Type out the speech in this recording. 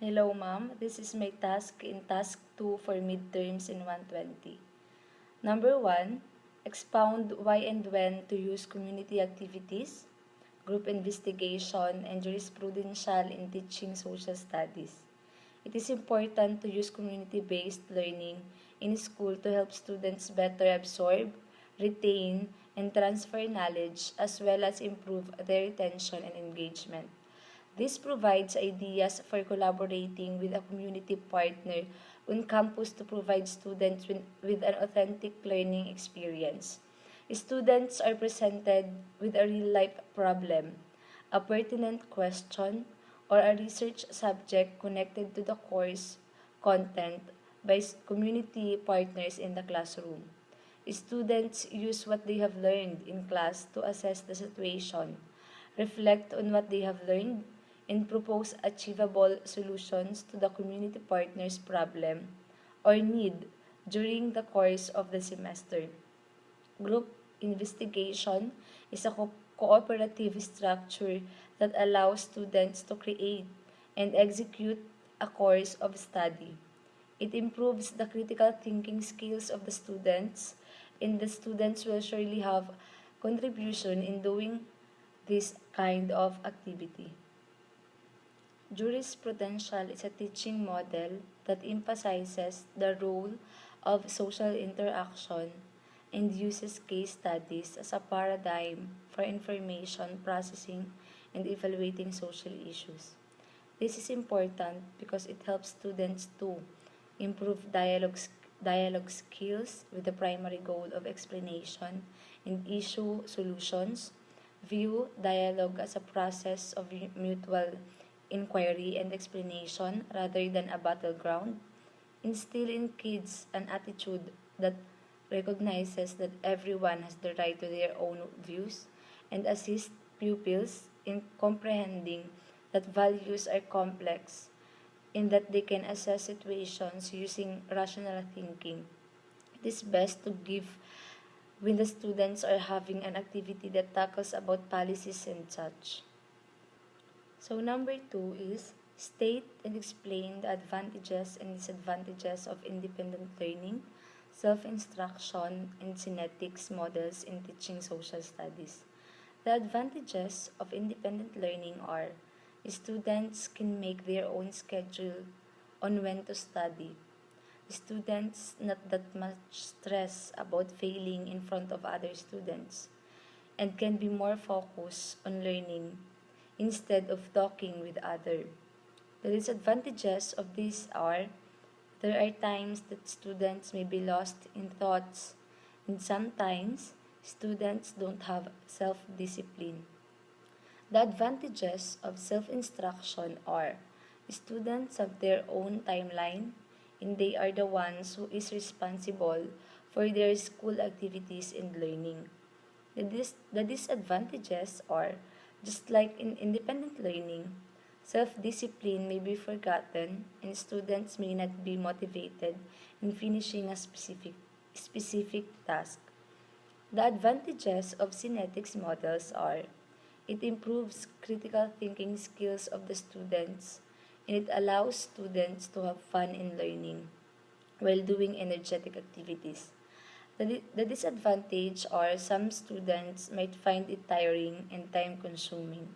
Hello, ma'am. This is my task in task 2 for midterms in 120. Number 1, expound why and when to use community activities, group investigation, and jurisprudential in teaching social studies. It is important to use community-based learning in school to help students better absorb, retain, and transfer knowledge as well as improve their retention and engagement. This provides ideas for collaborating with a community partner on campus to provide students with an authentic learning experience. Students are presented with a real life problem, a pertinent question, or a research subject connected to the course content by community partners in the classroom. Students use what they have learned in class to assess the situation, reflect on what they have learned, and propose achievable solutions to the community partner's problem or need during the course of the semester. Group investigation is a cooperative structure that allows students to create and execute a course of study. It improves the critical thinking skills of the students, and the students will surely have contribution in doing this kind of activity. Jurisprudential is a teaching model that emphasizes the role of social interaction and uses case studies as a paradigm for information processing and evaluating social issues. This is important because it helps students to improve dialogue skills with the primary goal of explanation and issue solutions, view dialogue as a process of mutual inquiry and explanation rather than a battleground, instill in kids an attitude that recognizes that everyone has the right to their own views, and assist pupils in comprehending that values are complex in that they can assess situations using rational thinking. It is best to give when the students are having an activity that tackles about policies and such. So number 2 is state and explain the advantages and disadvantages of independent learning, self-instruction, and synetics models in teaching social studies. The advantages of independent learning are students can make their own schedule on when to study. Students not that much stress about failing in front of other students and can be more focused on learning instead of talking with others. The disadvantages of this are there are times that students may be lost in thoughts, and sometimes students don't have self-discipline. The advantages of self-instruction are students have their own timeline and they are the ones who is responsible for their school activities and learning. The disadvantages are just like in independent learning, self-discipline may be forgotten and students may not be motivated in finishing a specific task. The advantages of synetics models are it improves critical thinking skills of the students and it allows students to have fun in learning while doing energetic activities. The disadvantage are some students might find it tiring and time consuming.